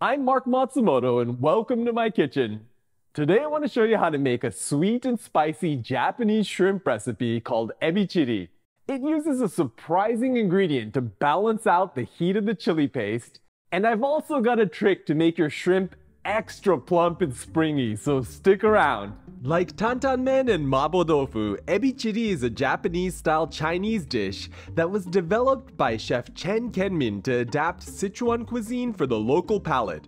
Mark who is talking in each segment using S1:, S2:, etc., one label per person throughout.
S1: I'm Mark Matsumoto and welcome to my kitchen. Today I want to show you how to make a sweet and spicy Japanese shrimp recipe called Ebi Chili. It uses a surprising ingredient to balance out the heat of the chili paste, and I've also got a trick to make your shrimp extra plump and springy, so stick around. Like tantanmen and mabo tofu, Ebi Chili is a Japanese-style Chinese dish that was developed by Chef Chen Kenmin to adapt Sichuan cuisine for the local palate.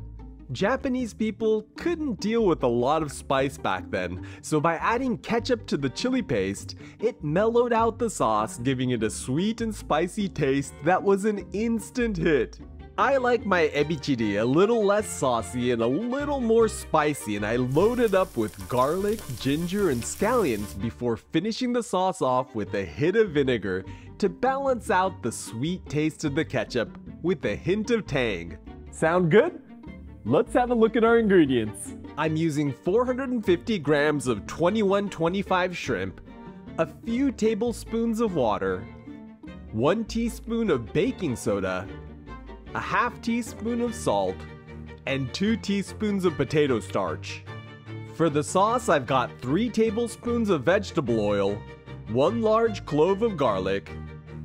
S1: Japanese people couldn't deal with a lot of spice back then, so by adding ketchup to the chili paste, it mellowed out the sauce, giving it a sweet and spicy taste that was an instant hit. I like my Ebi Chili a little less saucy and a little more spicy, and I load it up with garlic, ginger, and scallions before finishing the sauce off with a hit of vinegar to balance out the sweet taste of the ketchup with a hint of tang. Sound good? Let's have a look at our ingredients. I'm using 450 grams of 2125 shrimp, a few tablespoons of water, 1 teaspoon of baking soda, a half teaspoon of salt, and 2 teaspoons of potato starch. For the sauce, I've got 3 tablespoons of vegetable oil, 1 large clove of garlic,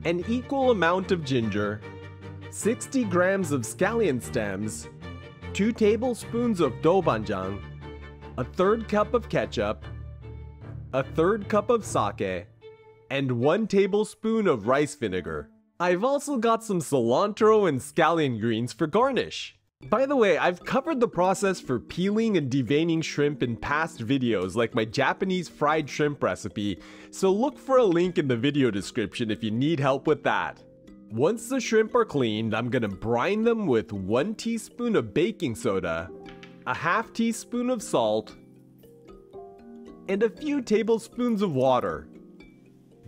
S1: an equal amount of ginger, 60 grams of scallion stems, 2 tablespoons of doubanjiang, a third cup of ketchup, a third cup of sake, and 1 tablespoon of rice vinegar. I've also got some cilantro and scallion greens for garnish. By the way, I've covered the process for peeling and deveining shrimp in past videos like my Japanese fried shrimp recipe, so look for a link in the video description if you need help with that. Once the shrimp are cleaned, I'm gonna brine them with 1 teaspoon of baking soda, a half teaspoon of salt, and a few tablespoons of water.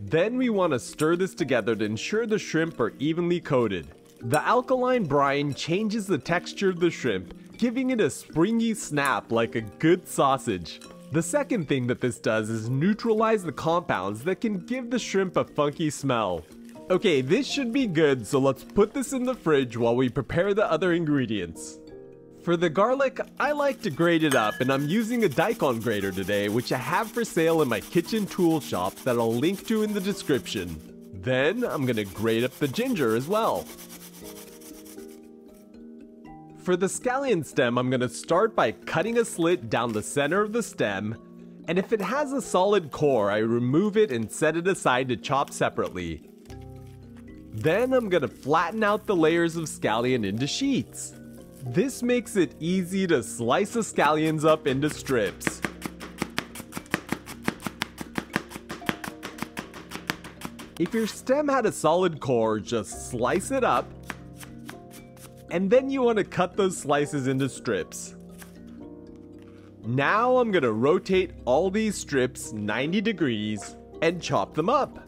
S1: Then we want to stir this together to ensure the shrimp are evenly coated. The alkaline brine changes the texture of the shrimp, giving it a springy snap like a good sausage. The second thing that this does is neutralize the compounds that can give the shrimp a funky smell. Okay, this should be good, so let's put this in the fridge while we prepare the other ingredients. For the garlic, I like to grate it up, and I'm using a daikon grater today, which I have for sale in my kitchen tool shop that I'll link to in the description. Then, I'm gonna grate up the ginger as well. For the scallion stem, I'm gonna start by cutting a slit down the center of the stem, and if it has a solid core, I remove it and set it aside to chop separately. Then I'm gonna flatten out the layers of scallion into sheets. This makes it easy to slice the scallions up into strips. If your stem had a solid core, just slice it up, and then you want to cut those slices into strips. Now I'm gonna rotate all these strips 90 degrees and chop them up.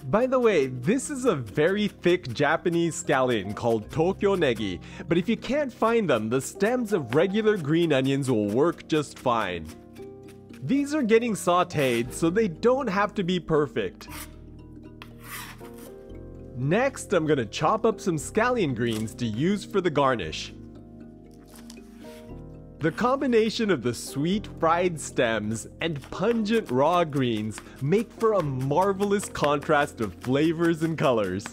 S1: By the way, this is a very thick Japanese scallion called Tokyo negi, but if you can't find them, the stems of regular green onions will work just fine. These are getting sauteed, so they don't have to be perfect. Next, I'm gonna chop up some scallion greens to use for the garnish. The combination of the sweet fried stems and pungent raw greens make for a marvelous contrast of flavors and colors.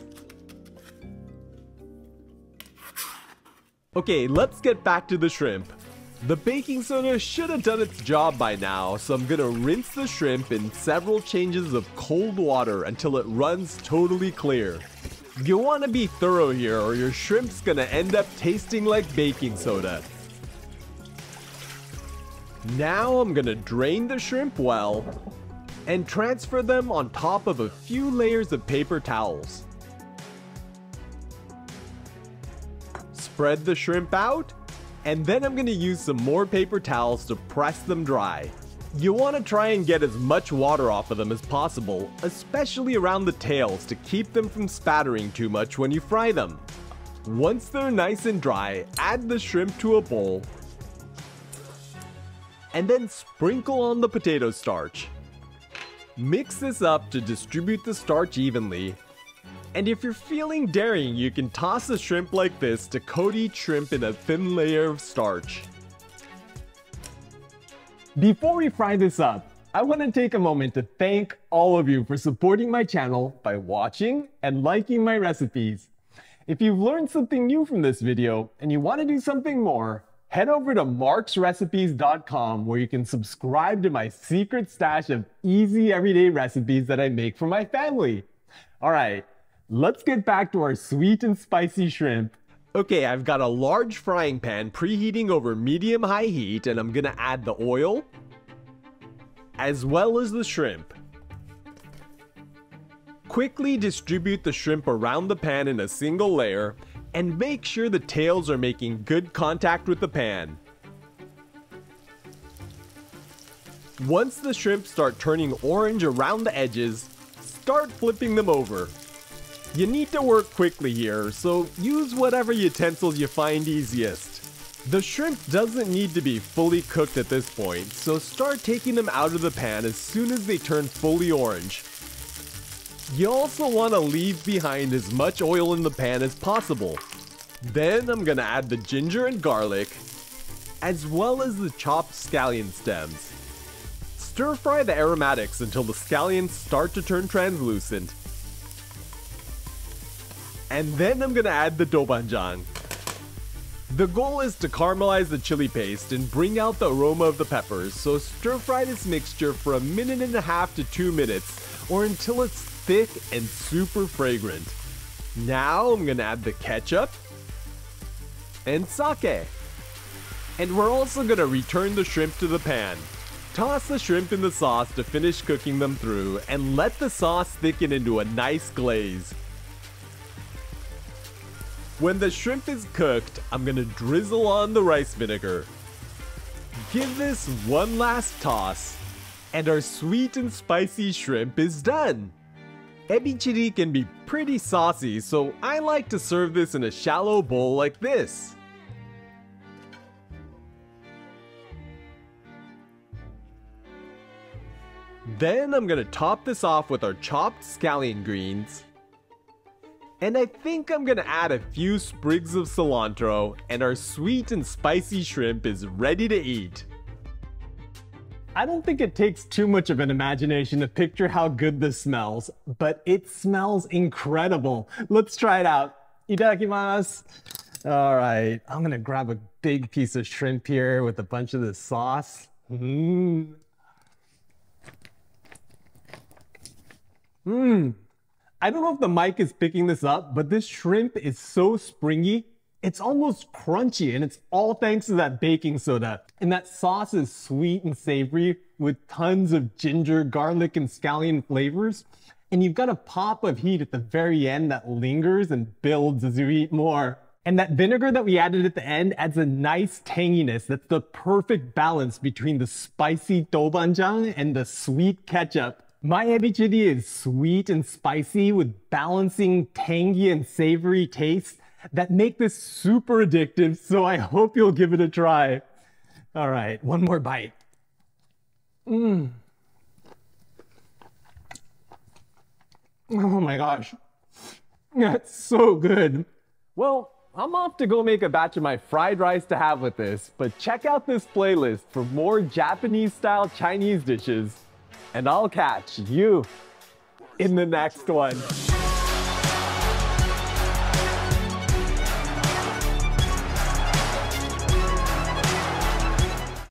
S1: Okay, let's get back to the shrimp. The baking soda should have done its job by now, so I'm gonna rinse the shrimp in several changes of cold water until it runs totally clear. You want to be thorough here or your shrimp's gonna end up tasting like baking soda. Now I'm gonna drain the shrimp well and transfer them on top of a few layers of paper towels. Spread the shrimp out, and then I'm gonna use some more paper towels to press them dry. You want to try and get as much water off of them as possible, especially around the tails to keep them from spattering too much when you fry them. Once they're nice and dry, add the shrimp to a bowl and then sprinkle on the potato starch. Mix this up to distribute the starch evenly, And if you're feeling daring, you can toss the shrimp like this to coat each shrimp in a thin layer of starch. Before we fry this up, I want to take a moment to thank all of you for supporting my channel by watching and liking my recipes. If you've learned something new from this video and you want to do something more, head over to marksrecipes.com where you can subscribe to my secret stash of easy everyday recipes that I make for my family. All right, let's get back to our sweet and spicy shrimp. Okay, I've got a large frying pan preheating over medium-high heat, and I'm gonna add the oil, as well as the shrimp. Quickly distribute the shrimp around the pan in a single layer, and make sure the tails are making good contact with the pan. Once the shrimp start turning orange around the edges, start flipping them over. You need to work quickly here, so use whatever utensils you find easiest. The shrimp doesn't need to be fully cooked at this point, so start taking them out of the pan as soon as they turn fully orange. You also want to leave behind as much oil in the pan as possible. Then I'm gonna add the ginger and garlic, as well as the chopped scallion stems. Stir fry the aromatics until the scallions start to turn translucent. And then I'm gonna add the doubanjiang. The goal is to caramelize the chili paste and bring out the aroma of the peppers, so stir fry this mixture for 1.5 to 2 minutes, or until it's thick and super fragrant. Now I'm gonna add the ketchup and sake. And we're also gonna return the shrimp to the pan. Toss the shrimp in the sauce to finish cooking them through, and let the sauce thicken into a nice glaze. When the shrimp is cooked, I'm gonna drizzle on the rice vinegar. Give this one last toss, and our sweet and spicy shrimp is done. Ebi Chili can be pretty saucy, so I like to serve this in a shallow bowl like this. Then I'm gonna top this off with our chopped scallion greens. And I think I'm gonna add a few sprigs of cilantro, and our sweet and spicy shrimp is ready to eat. I don't think it takes too much of an imagination to picture how good this smells, but it smells incredible. Let's try it out. Itadakimasu. All right, I'm gonna grab a big piece of shrimp here with a bunch of this sauce. I don't know if the mic is picking this up, but this shrimp is so springy. It's almost crunchy, and it's all thanks to that baking soda. And that sauce is sweet and savory with tons of ginger, garlic, and scallion flavors. And you've got a pop of heat at the very end that lingers and builds as you eat more. And that vinegar that we added at the end adds a nice tanginess that's the perfect balance between the spicy doubanjiang and the sweet ketchup. My Ebi Chili is sweet and spicy with balancing tangy and savory tastes that make this super addictive, so I hope you'll give it a try. All right, one more bite. Oh my gosh, that's so good. Well, I'm off to go make a batch of my fried rice to have with this, but check out this playlist for more Japanese-style Chinese dishes. And I'll catch you in the next one.